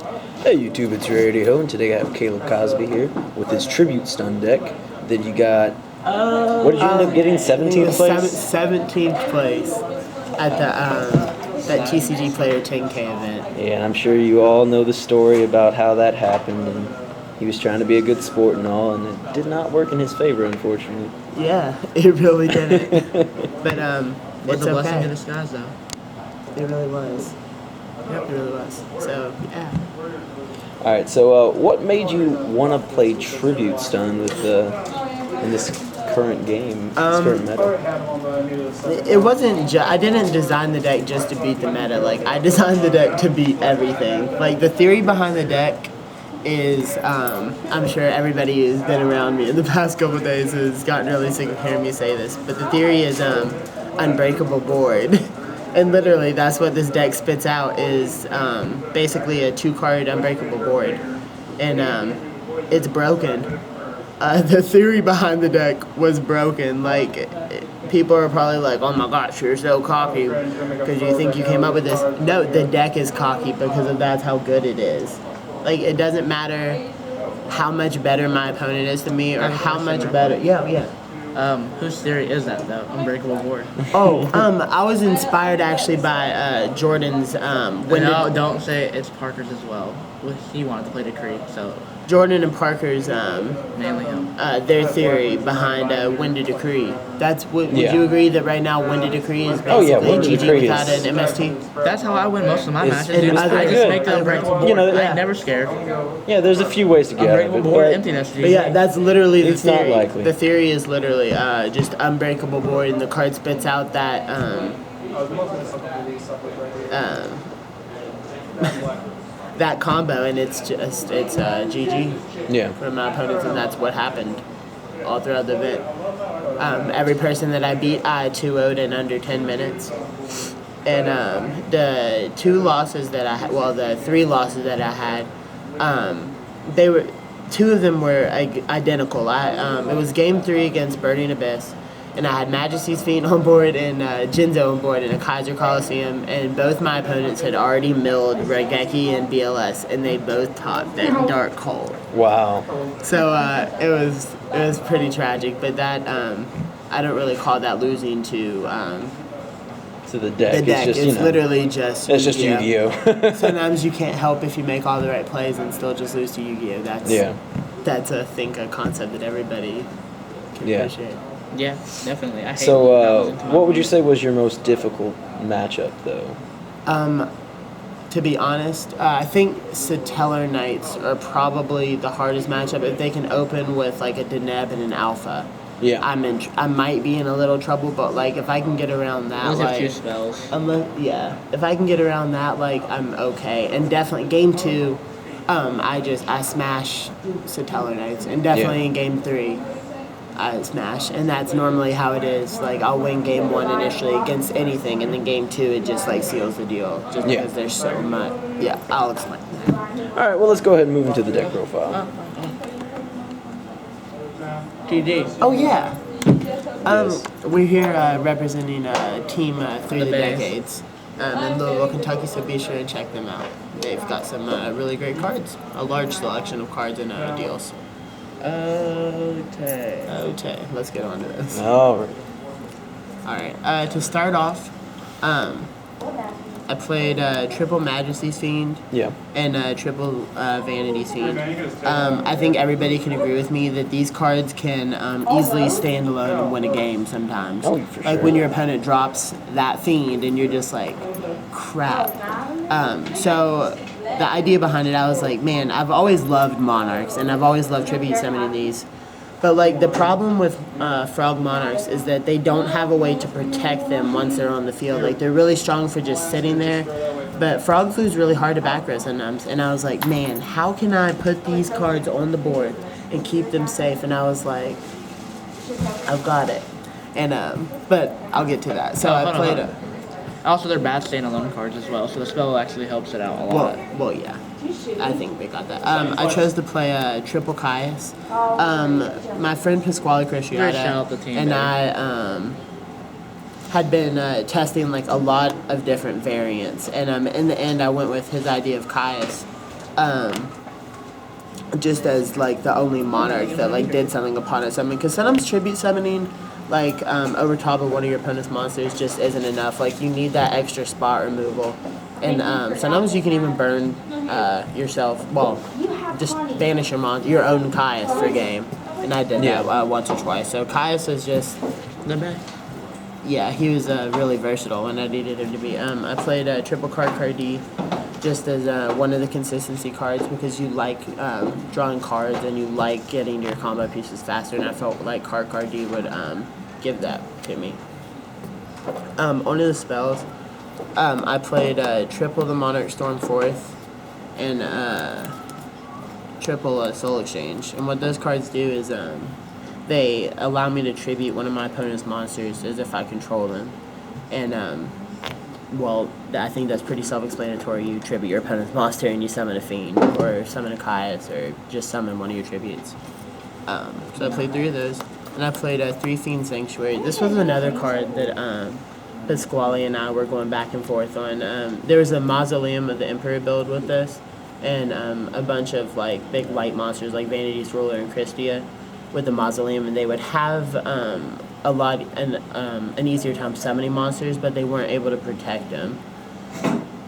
Hey YouTube, it's Rarity Ho, and today I have Caleb Cosby here with his tribute stun deck. Then you got, what did you end up getting, 17th place? 17th place at that TCGPlayer 10K event. Yeah, and I'm sure you all know the story about how that happened, and he was trying to be a good sport and all, and it did not work in his favor, unfortunately. Yeah, it really didn't. But It's it's a blessing okay. in disguise, though. It really was. Yep, it really was. So yeah. Alright, so what made you want to play tribute stun with in this current game, this current meta? It wasn't. I didn't design the deck just to beat the meta. Like I designed the deck to beat everything. Like the theory behind the deck is, I'm sure everybody who's been around me in the past couple of days has gotten really sick of hearing me say this. But the theory is unbreakable board. And literally, that's what this deck spits out is basically a 2-card unbreakable board, and it's broken. The theory behind the deck was broken. Like, people are probably like, "Oh my gosh, you're so cocky because you think you came up with this." No, the deck is cocky because of that's how good it is. Like, it doesn't matter how much better my opponent is than me or how much better. Yeah. Whose theory is that, though? Unbreakable board. I was inspired actually by Jordan's. No, don't say it's Parker's as well. He wanted to play Decree, so Jordan and Parker's mainly him. their theory behind When to Decree. That's would Yeah. you agree that right now When to Decree is Oh, yeah, basically When to GG Decree without is- an MST? That's how I win most of my It's- matches. Dude. it's I pretty just good. make the unbreakable board. You know, I yeah. ain't never scared. Yeah, there's a few ways to get out of Unbreakable it, board, but emptiness. But yeah, that's literally the It's not theory. likely. The theory is literally just unbreakable board, and the card spits out that that combo, and it's GG. yeah. For my opponents, and that's what happened all throughout the event. Every person that I beat, I 2-0'd in under 10 minutes. And the 3 losses that I had, they were 2 of them were identical. It was game 3 against Burning Abyss, and I had Majesty's Fiend on board and Jinzo on board in a Kaiser Coliseum, and both my opponents had already milled Regeki and BLS, and they both topped that Dark Cold. Wow. So it was pretty tragic, but that I don't really call that losing to The deck. the deck. It's just, It's literally just it's just Yu-Gi-Oh. Sometimes you can't help if you make all the right plays and still just lose to Yu-Gi-Oh. That's a concept that everybody can appreciate. Yeah, definitely. I hate So, losing to my what would you opponent. say was your most difficult matchup, though? To be honest, I think Satellar Knights are probably the hardest matchup. If they can open with like a Deneb and an Alpha, Yeah. I might be in a little trouble. But like if I can get around that, Those are like 2 spells. if I can get around that, like I'm okay. And definitely game 2, I smash Satellar Knights, and definitely Yeah. in game 3. I smash, and that's normally how it is. Like I'll win game 1 initially against anything, and then game 2 it just like seals the deal, just Yeah. because there's so much. Yeah, I'll explain. All right, well, let's go ahead and move into the deck profile. GG. Oh yeah, Yes. we're here representing team Through The the Bays. Decades in Louisville, Kentucky. So be sure and check them out. They've got some really great cards, a large selection of cards and deals. Okay, let's get on to this. All right. Alright, to start off, I played triple Majesty's Fiend Yeah. and triple Vanity's Fiend. I think everybody can agree with me that these cards can easily stand alone and win a game sometimes. Oh, for like sure. when your opponent drops that Fiend and you're just like, crap. So the idea behind it, I was like, man, I've always loved Monarchs and I've always loved tribute summoning these. But like the problem with Frog Monarchs is that they don't have a way to protect them once they're on the field. Like they're really strong for just sitting there, but Frog Flu's really hard to back row sometimes. And I was like, man, how can I put these cards on the board and keep them safe? And I was like, I've got it. And but I'll get to that. So I played a. Also, they're bad standalone cards as well, so the spell actually helps it out a lot. Well, yeah. I think they got that. I chose to play triple Caius. My friend Pasquale Great shout out Cresciata the team, and baby. I had been testing like a lot of different variants, and in the end I went with his idea of Caius. just as like the only monarch that like did something upon it summon. Because sometimes tribute summoning like over top of one of your opponent's monsters just isn't enough. Like you need that extra spot removal, and sometimes you can even burn yourself. Well, just banish your own Caius for game, and I did that once or twice. So Caius is just The best. yeah, he was really versatile when I needed him to be. I played triple card D just as one of the consistency cards because you like drawing cards and you like getting your combo pieces faster, and I felt like card D would give that to me. Onto the spells, I played triple the Monarch Storm 4th and triple Soul Exchange. And what those cards do is they allow me to tribute one of my opponent's monsters as if I control them. And well, I think that's pretty self-explanatory. You tribute your opponent's monster and you summon a Fiend, or summon a Caius, or just summon one of your tributes. So I played 3 of those, and I played 3 Fiend Sanctuary. This was another card that Pasquale and I were going back and forth on. There was a Mausoleum of the Emperor build with this, and a bunch of like big white monsters like Vanity's Ruler and Christia with the Mausoleum, and they would have an easier time summoning monsters, but they weren't able to protect them.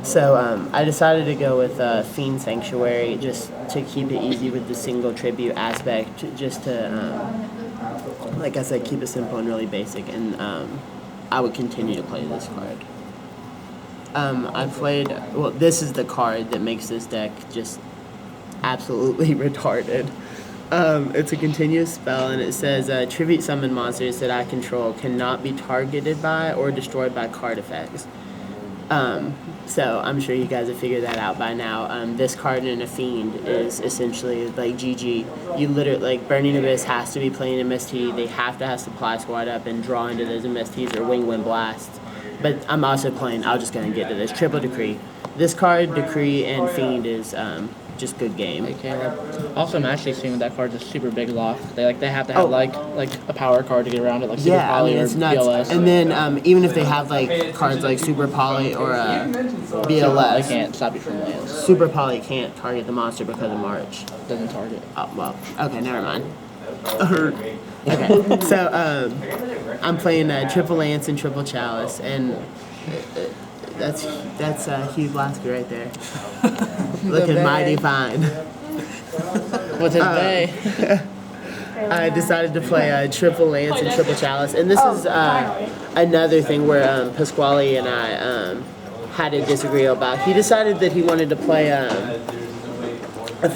So I decided to go with Fiend Sanctuary just to keep it easy with the single tribute aspect, just to, like I said, keep it simple and really basic, and I would continue to play this card. I played, well, this is the card that makes this deck just absolutely retarded. It's a continuous spell, and it says tribute summon monsters that I control cannot be targeted by or destroyed by card effects. So I'm sure you guys have figured that out by now. This card in a Fiend is essentially like GG. You literally, like, Burning Abyss has to be playing MST. They have to have Supply Squad up and draw into those MSTs or Wing Wind Blast. But I'm also playing, I'm just going to get to this, Triple Decree. This card, Decree and Fiend, is just good game. Okay. Also, I'm actually seeing that card's a super big lock. They have to have like a power card to get around it, like Super Poly or it's nuts. BLS. And then even if they have like cards like Super Poly or BLS, They can't stop you from lands. Super Poly can't target the monster because of March. Doesn't target. Oh, well, okay, never mind. Okay, so I'm playing Triple Lance and Triple Chalice, and that's Hugh Blasker right there. Looking mighty fine. What's his bay? I decided to play Triple Lance and Triple Chalice, and this is another thing where Pasquale and I had a disagree about. He decided that he wanted to play a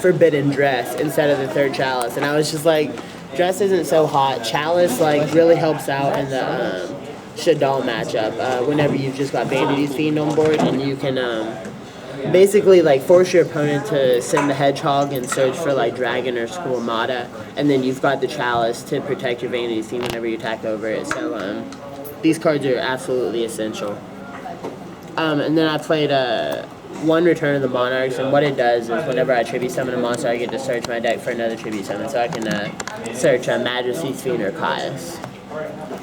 Forbidden Dress instead of the 3rd Chalice, and I was just like, Dress isn't so hot. Chalice like really helps out in the Shadal matchup whenever you've just got Vanity's Fiend on board, and you can basically like force your opponent to send the Hedgehog and search for like Dragon or Squamata, and then you've got the Chalice to protect your Vanity's Fiend whenever you attack over it. So these cards are absolutely essential. And then I played one Return of the Monarchs, and what it does is whenever I tribute summon a monster, I get to search my deck for another tribute summon, so I can search Majesty's Fiend or Caius.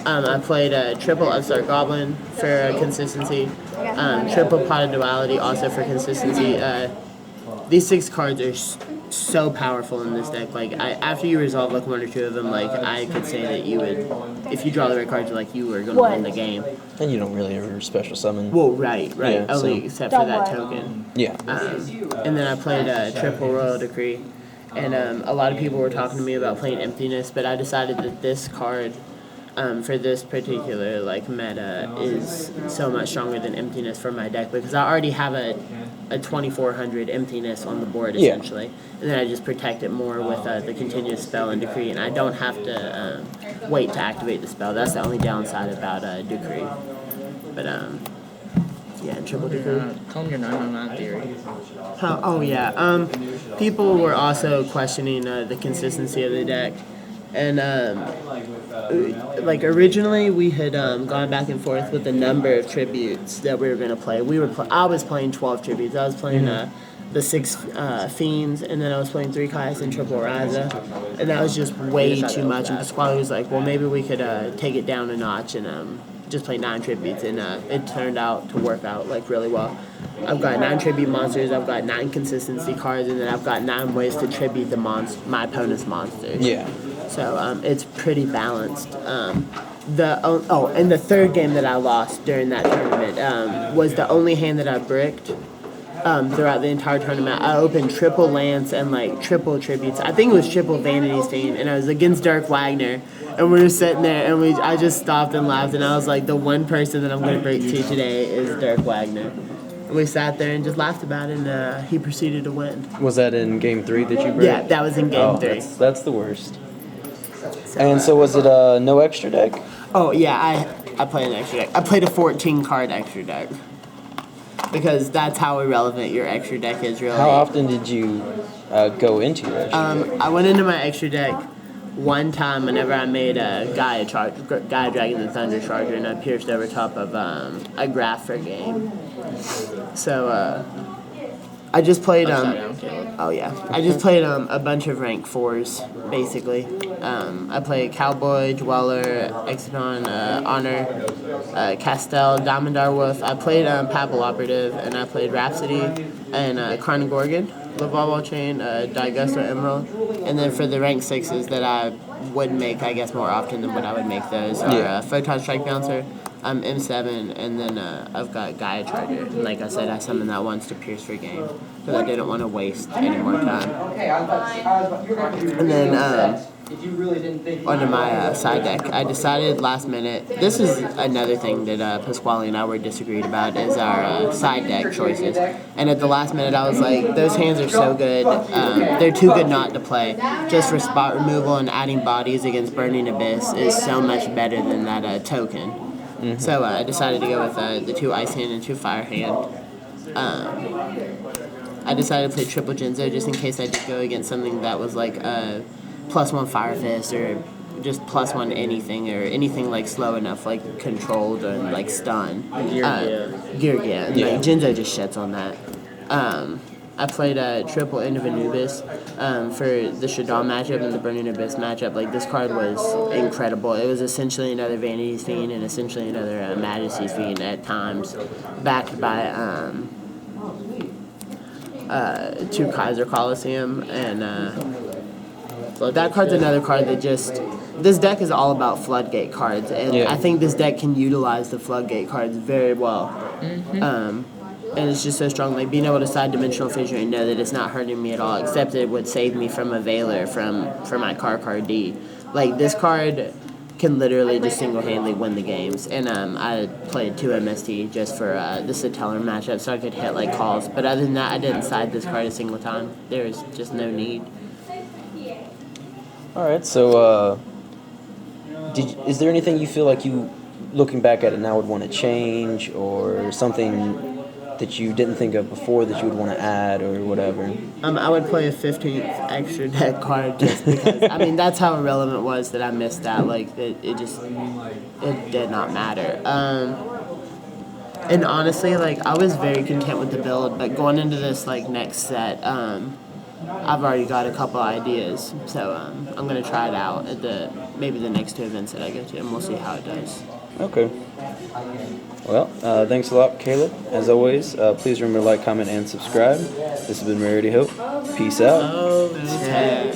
I played triple Upstart Goblin for consistency, triple Pot of Duality also for consistency. These 6 cards are so powerful in this deck. Like, after you resolve like 1 or 2 of them, like I could say that you would, if you draw the right cards, like you were going to win the game. And you don't really ever special summon. Well, right, Yeah, only except for that token. Yeah. And then I played triple Royal Decree, and a lot of people were talking to me about playing Emptiness, but I decided that this card, for this particular like meta, is so much stronger than Emptiness for my deck, because I already have a 2400 Emptiness on the board essentially, and then I just protect it more with the continuous spell and Decree, and I don't have to wait to activate the spell. That's the only downside about Decree. But yeah, triple Decree. Tell them your 999 theory. Oh yeah. People were also questioning the consistency of the deck. And like originally we had gone back and forth with the number of tributes that we were going to play. I was playing 12 tributes. I was playing the 6 Fiends, and then I was playing 3 Caius and triple Raza, and that was just way too much. And Pasquale was like, well, maybe we could take it down a notch and just play 9 tributes, and it turned out to work out like really well. I've got 9 tribute monsters, I've got 9 consistency cards, and then I've got 9 ways to tribute my opponent's monsters. Yeah. So it's pretty balanced. And the third game that I lost during that tournament was the only hand that I bricked throughout the entire tournament. I opened triple Lance and like triple tributes. I think it was triple Vanity's Theme, and I was against Dirk Wagner. And we were sitting there, and I just stopped and laughed, and I was like, the one person that I'm going to break to today is Dirk Wagner. And we sat there and just laughed about it, and he proceeded to win. Was that in game 3 that you broke? Yeah, that was in game 3. That's the worst. So was it no extra deck? Oh, yeah, I played an extra deck. I played a 14-card extra deck. Because that's how irrelevant your extra deck is, really. How often did you go into your extra deck? I went into my extra deck one time whenever I made a Gaia Dragon the Thunder Charger, and I pierced over top of a graph for a game. So I just played I just played a bunch of rank 4s basically. I played Cowboy, Dweller, Exodon, Honor, Castell, Damodar Wolf. I played Papal Operative, and I played Rhapsody and Karn Gorgon, Laval Chain, Digusto Emerald. And then for the rank 6s that I would make, I guess more often than what I would make those, are Photon Strike Bouncer, M7, and then I've got Gaia Charger. And like I said, I summoned that once to pierce for game because I didn't want to waste any more time. And then onto my side deck, I decided last minute. This is another thing that Pasquale and I were disagreed about, is our side deck choices. And at the last minute, I was like, those hands are so good. They're too good not to play. Just for spot removal and adding bodies against Burning Abyss is so much better than that token. Mm-hmm. So I decided to go with the 2 Ice Hand and 2 Fire Hand. I decided to play triple Jinzo just in case I did go against something that was like a +1 Fire Fist or just +1 anything, or anything like slow enough, like controlled or like stun. Gear, yeah. Like Jinzo just shits on that. I played a triple End of Anubis for the Shadal matchup and the Burning Abyss matchup. Like, this card was incredible. It was essentially another Vanity's Fiend and essentially another Majesty's Fiend at times, backed by 2 Kaiser Coliseum. And so that card's another card that just... This deck is all about Floodgate cards, and I think this deck can utilize the Floodgate cards very well. Mm-hmm. And it's just so strong, like being able to side Dimensional Fissure and know that it's not hurting me at all, except it would save me from a Veiler for my card D. Like, this card can literally just single-handedly win the games. And I played 2 MST just for the Satellar matchup, so I could hit like calls. But other than that, I didn't side this card a single time. There was just no need. All right, so is there anything you feel like you, looking back at it now, would want to change, or something that you didn't think of before that you would want to add or whatever? I would play a 15th extra deck card just because, I mean, that's how irrelevant it was that I missed that. Like, it did not matter. And honestly, like, I was very content with the build, but going into this, like, next set, I've already got a couple ideas. So I'm going to try it out at maybe the next 2 events that I go to, and we'll see how it does. Okay. Well, thanks a lot, Caleb. As always, please remember to like, comment, and subscribe. This has been Rarity Hope. Peace out. Okay.